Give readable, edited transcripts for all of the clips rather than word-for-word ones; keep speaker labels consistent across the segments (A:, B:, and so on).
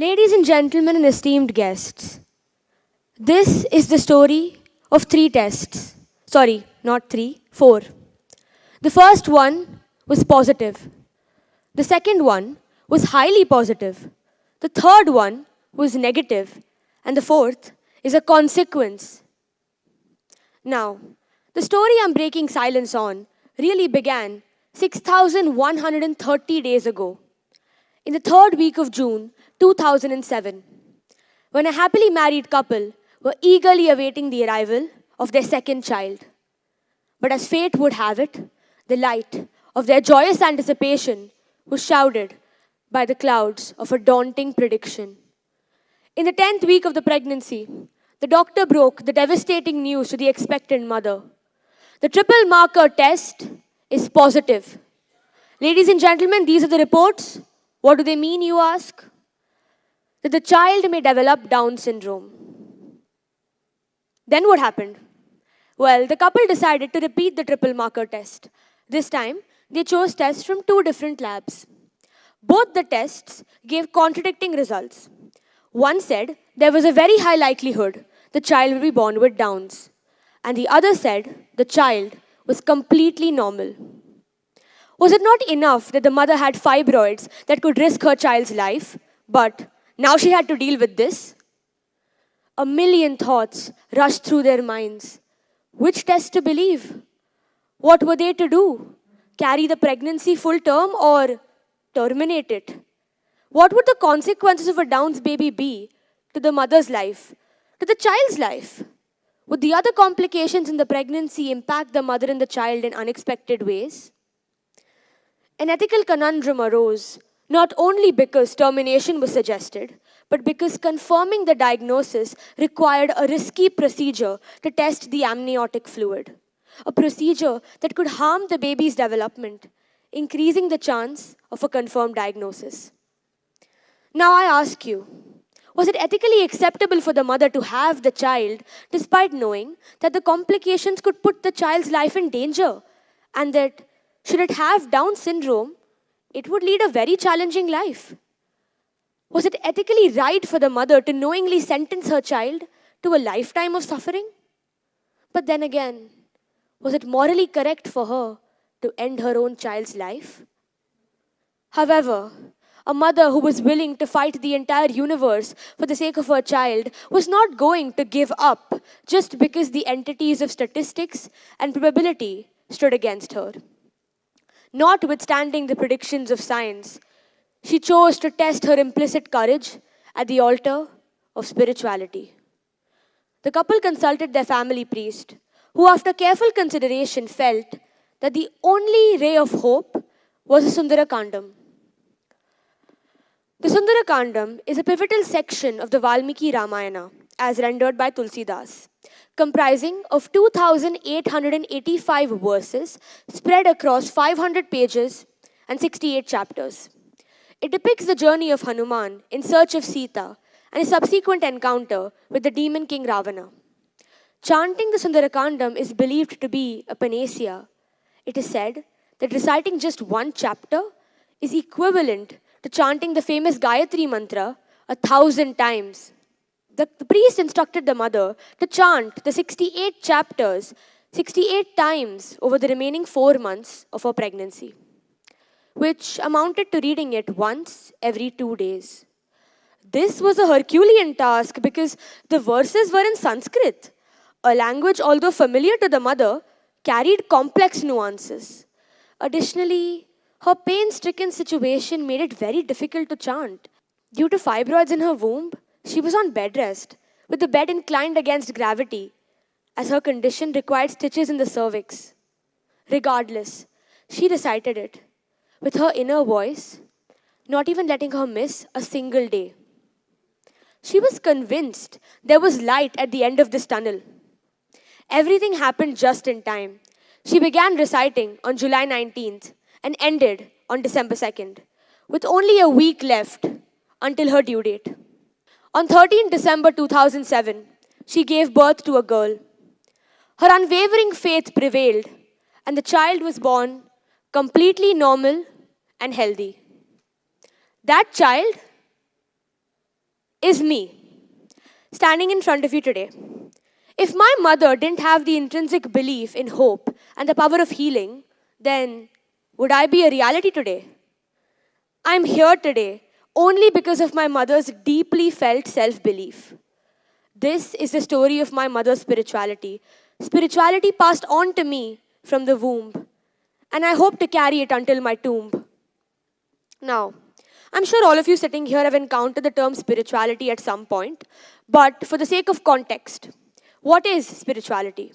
A: Ladies and gentlemen and esteemed guests, this is the story of three tests. Sorry, not three, four. The first one was positive. The second one was highly positive. The third one was negative. And the fourth is a consequence. Now, the story I'm breaking silence on really began 6,130 days ago, in the third week of June 2007, when a happily married couple were eagerly awaiting the arrival of their second child. But as fate would have it, the light of their joyous anticipation was shrouded by the clouds of a daunting prediction. In the 10th week of the pregnancy, the doctor broke the devastating news to the expectant mother. The triple marker test is positive. Ladies and gentlemen, these are the reports. What do they mean, you ask? That the child may develop Down syndrome. Then what happened? Well, the couple decided to repeat the triple marker test. This time, they chose tests from two different labs. Both the tests gave contradicting results. One said there was a very high likelihood the child will be born with Downs, and the other said the child was completely normal. Was it not enough that the mother had fibroids that could risk her child's life, but now she had to deal with this? A million thoughts rushed through their minds. Which test to believe? What were they to do? Carry the pregnancy full term or terminate it? What would the consequences of a Downs baby be to the mother's life, to the child's life? Would the other complications in the pregnancy impact the mother and the child in unexpected ways? An ethical conundrum arose, not only because termination was suggested, but because confirming the diagnosis required a risky procedure to test the amniotic fluid, a procedure that could harm the baby's development, increasing the chance of a confirmed diagnosis. Now I ask you, was it ethically acceptable for the mother to have the child despite knowing that the complications could put the child's life in danger, and that should it have Down syndrome, it would lead a very challenging life? Was it ethically right for the mother to knowingly sentence her child to a lifetime of suffering? But then again, was it morally correct for her to end her own child's life? However, a mother who was willing to fight the entire universe for the sake of her child was not going to give up just because the entities of statistics and probability stood against her. Notwithstanding the predictions of science, she chose to test her implicit courage at the altar of spirituality. The couple consulted their family priest, who, after careful consideration, felt that the only ray of hope was the Sundarakandam. The Sundarakandam is a pivotal section of the Valmiki Ramayana, as rendered by Tulsidas, comprising of 2,885 verses spread across 500 pages and 68 chapters. It depicts the journey of Hanuman in search of Sita and his subsequent encounter with the demon king Ravana. Chanting the Sundarakandam is believed to be a panacea. It is said that reciting just one chapter is equivalent to chanting the famous Gayatri mantra 1,000 times. The priest instructed the mother to chant the 68 chapters 68 times over the remaining 4 months of her pregnancy, which amounted to reading it once every 2 days. This was a Herculean task because the verses were in Sanskrit, a language, although familiar to the mother, carried complex nuances. Additionally, her pain-stricken situation made it very difficult to chant. Due to fibroids in her womb, she was on bed rest, with the bed inclined against gravity, as her condition required stitches in the cervix. Regardless, she recited it with her inner voice, not even letting her miss a single day. She was convinced there was light at the end of this tunnel. Everything happened just in time. She began reciting on July 19th and ended on December 2nd, with only a week left until her due date. On 13 December 2007, she gave birth to a girl. Her unwavering faith prevailed, and the child was born completely normal and healthy. That child is me, standing in front of you today. If my mother didn't have the intrinsic belief in hope and the power of healing, then would I be a reality today? I'm here today only because of my mother's deeply felt self belief. This is the story of my mother's spirituality. Spirituality passed on to me from the womb, and I hope to carry it until my tomb. Now, I'm sure all of you sitting here have encountered the term spirituality at some point, but for the sake of context, what is spirituality?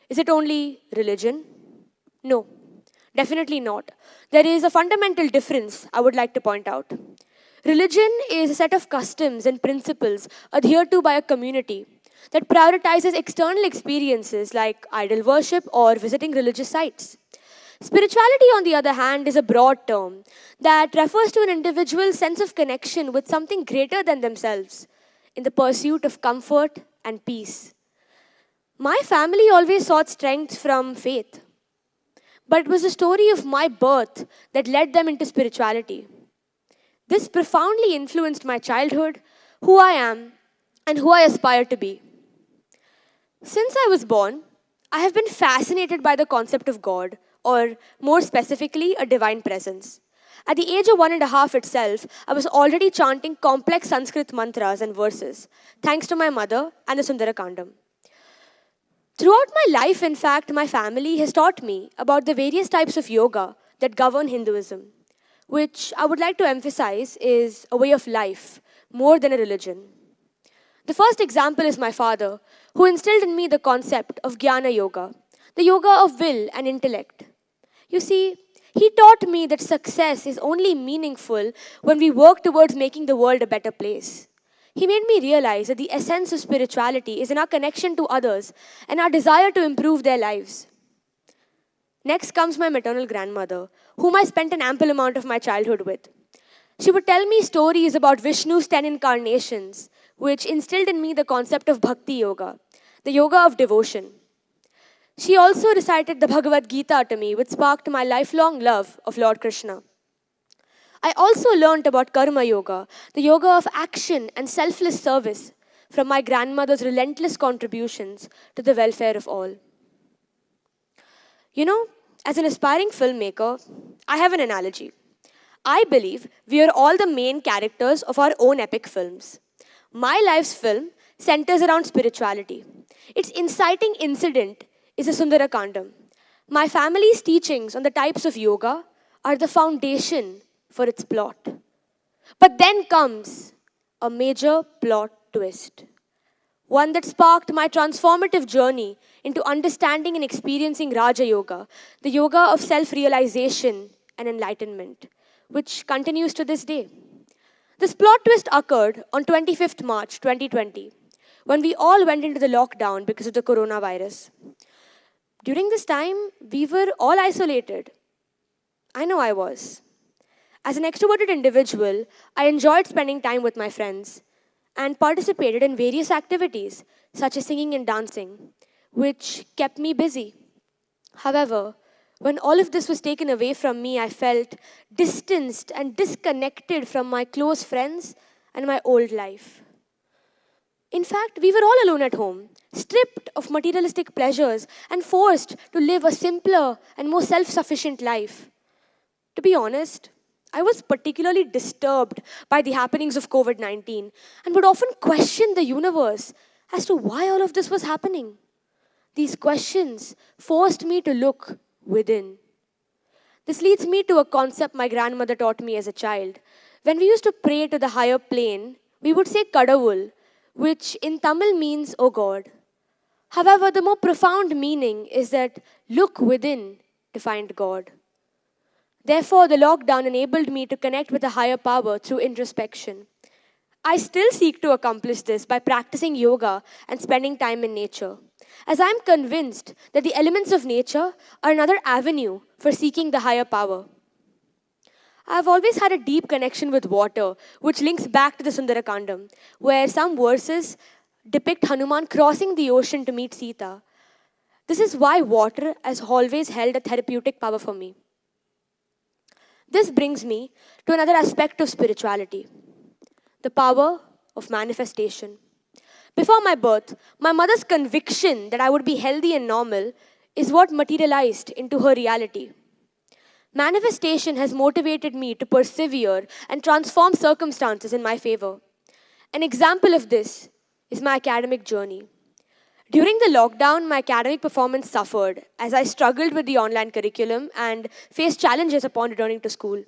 A: Is it only religion? No, definitely not. There is a fundamental difference I would like to point out. Religion is a set of customs and principles adhered to by a community that prioritizes external experiences like idol worship or visiting religious sites. Spirituality, on the other hand, is a broad term that refers to an individual's sense of connection with something greater than themselves in the pursuit of comfort and peace. My family always sought strength from faith, but it was the story of my birth that led them into spirituality. This profoundly influenced my childhood, who I am, and who I aspire to be. Since I was born, I have been fascinated by the concept of God, or more specifically, a divine presence. At the age of 1.5 itself, I was already chanting complex Sanskrit mantras and verses, thanks to my mother and the Sundarakandam. Throughout my life, in fact, my family has taught me about the various types of yoga that govern Hinduism, which I would like to emphasize is a way of life more than a religion. The first example is my father, who instilled in me the concept of Jnana Yoga, the yoga of will and intellect. You see, he taught me that success is only meaningful when we work towards making the world a better place. He made me realize that the essence of spirituality is in our connection to others and our desire to improve their lives. Next comes my maternal grandmother, whom I spent an ample amount of my childhood with. She would tell me stories about Vishnu's 10 incarnations, which instilled in me the concept of bhakti yoga, the yoga of devotion. She also recited the Bhagavad Gita to me, which sparked my lifelong love of Lord Krishna. I also learned about karma yoga, the yoga of action and selfless service, from my grandmother's relentless contributions to the welfare of all. You know, as an aspiring filmmaker, I have an analogy. I believe we are all the main characters of our own epic films. My life's film centers around spirituality. Its inciting incident is the Sundarakandam. My family's teachings on the types of yoga are the foundation for its plot. But then comes a major plot twist, one that sparked my transformative journey into understanding and experiencing Raja Yoga, the yoga of self-realization and enlightenment, which continues to this day. This plot twist occurred on 25th March 2020, when we all went into the lockdown because of the coronavirus. During this time, we were all isolated. I know I was. As an extroverted individual, I enjoyed spending time with my friends and participated in various activities such as singing and dancing, which kept me busy. However, when all of this was taken away from me, I felt distanced and disconnected from my close friends and my old life. In fact, we were all alone at home, stripped of materialistic pleasures and forced to live a simpler and more self sufficient life. To be honest, I was particularly disturbed by the happenings of COVID 19 and would often question the universe as to why all of this was happening. These questions forced me to look within. This leads me to a concept my grandmother taught me as a child. When we used to pray to the higher plane, we would say Kadavul, which in Tamil means, "O God." However, the more profound meaning is that look within to find God. Therefore, the lockdown enabled me to connect with a higher power through introspection. I still seek to accomplish this by practicing yoga and spending time in nature, as I am convinced that the elements of nature are another avenue for seeking the higher power. I have always had a deep connection with water, which links back to the Sundarakandam, where some verses depict Hanuman crossing the ocean to meet Sita. This is why water has always held a therapeutic power for me. This brings me to another aspect of spirituality, the power of manifestation. Before my birth, my mother's conviction that I would be healthy and normal is what materialized into her reality. Manifestation has motivated me to persevere and transform circumstances in my favor. An example of this is my academic journey. During the lockdown, my academic performance suffered as I struggled with the online curriculum and faced challenges upon returning to school.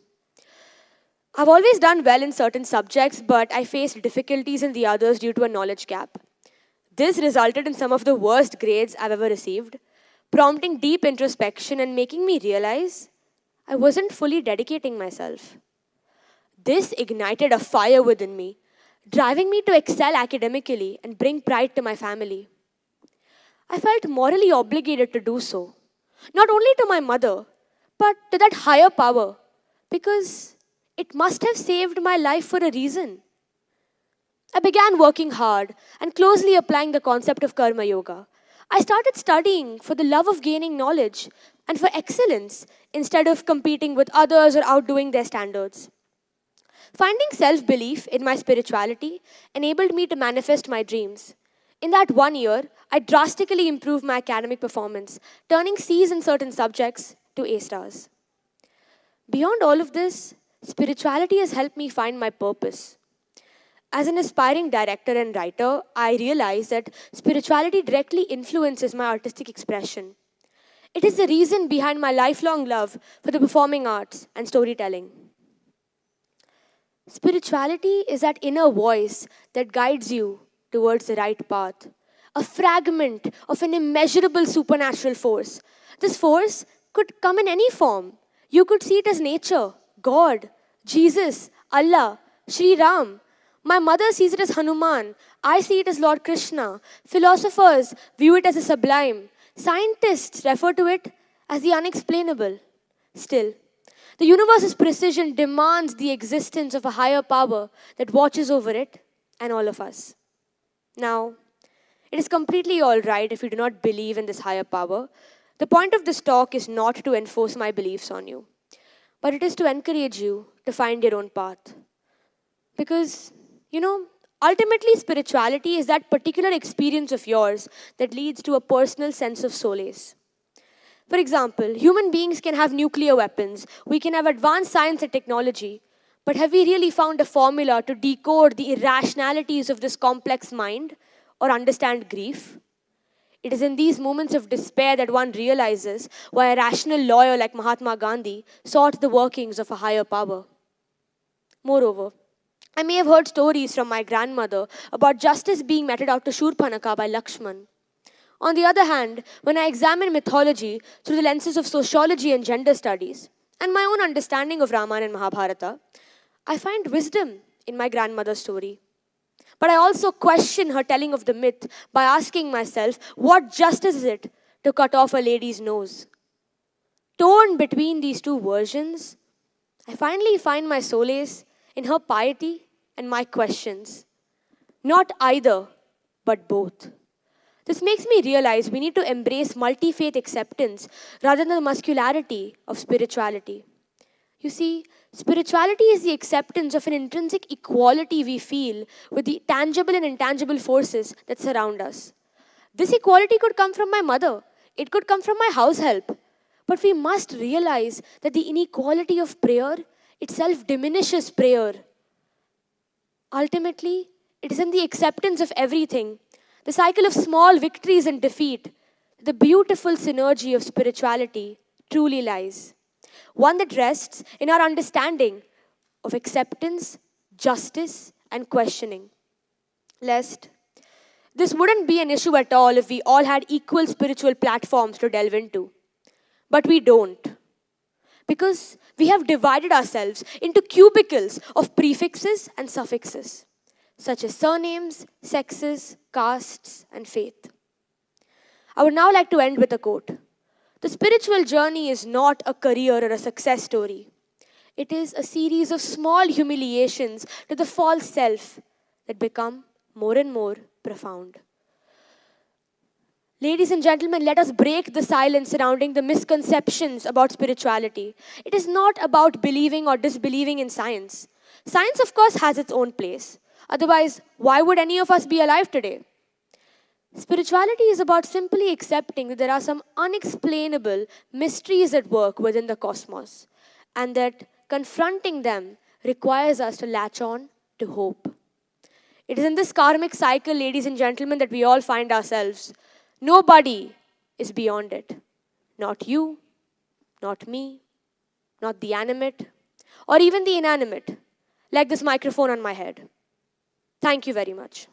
A: I've always done well in certain subjects, but I faced difficulties in the others due to a knowledge gap. This resulted in some of the worst grades I've ever received, prompting deep introspection and making me realize I wasn't fully dedicating myself. This ignited a fire within me, driving me to excel academically and bring pride to my family. I felt morally obligated to do so, not only to my mother, but to that higher power, because it must have saved my life for a reason. I began working hard and closely applying the concept of karma yoga. I started studying for the love of gaining knowledge and for excellence instead of competing with others or outdoing their standards. Finding self belief in my spirituality enabled me to manifest my dreams. In that 1 year, I drastically improved my academic performance, turning C's in certain subjects to A stars. Beyond all of this, spirituality has helped me find my purpose. As an aspiring director and writer, I realize that spirituality directly influences my artistic expression. It is the reason behind my lifelong love for the performing arts and storytelling. Spirituality is that inner voice that guides you towards the right path, a fragment of an immeasurable supernatural force. This force could come in any form. You could see it as nature, God, Jesus, Allah, Sri Ram. My mother sees it as Hanuman. I see it as Lord Krishna. Philosophers view it as a sublime. Scientists refer to it as the unexplainable. Still, the universe's precision demands the existence of a higher power that watches over it and all of us. Now, it is completely all right if you do not believe in this higher power. The point of this talk is not to enforce my beliefs on you, but it is to encourage you to find your own path. Because, ultimately spirituality is that particular experience of yours that leads to a personal sense of solace. For example, human beings can have nuclear weapons, we can have advanced science and technology, but have we really found a formula to decode the irrationalities of this complex mind or understand grief? It is in these moments of despair that one realizes why a rational lawyer like Mahatma Gandhi sought the workings of a higher power. Moreover, I may have heard stories from my grandmother about justice being meted out to Shurpanakha by Lakshman. On the other hand, when I examine mythology through the lenses of sociology and gender studies, and my own understanding of Ramayana and Mahabharata, I find wisdom in my grandmother's story. But I also question her telling of the myth by asking myself, what justice is it to cut off a lady's nose? Torn between these two versions, I finally find my solace in her piety and my questions. Not either, but both. This makes me realize we need to embrace multi-faith acceptance rather than the muscularity of spirituality. You see, spirituality is the acceptance of an intrinsic equality we feel with the tangible and intangible forces that surround us. This equality could come from my mother. It could come from my house help. But we must realize that the inequality of prayer itself diminishes prayer. Ultimately, it is in the acceptance of everything, the cycle of small victories and defeat, the beautiful synergy of spirituality truly lies. One that rests in our understanding of acceptance, justice, and questioning. Lest this wouldn't be an issue at all if we all had equal spiritual platforms to delve into. But we don't. Because we have divided ourselves into cubicles of prefixes and suffixes, such as surnames, sexes, castes, and faith. I would now like to end with a quote. The spiritual journey is not a career or a success story. It is a series of small humiliations to the false self that become more and more profound. Ladies and gentlemen, let us break the silence surrounding the misconceptions about spirituality. It is not about believing or disbelieving in science. Science, of course, has its own place. Otherwise, why would any of us be alive today? Spirituality is about simply accepting that there are some unexplainable mysteries at work within the cosmos, and that confronting them requires us to latch on to hope. It is in this karmic cycle, ladies and gentlemen, that we all find ourselves. Nobody is beyond it. Not you, not me, not the animate, or even the inanimate, like this microphone on my head. Thank you very much.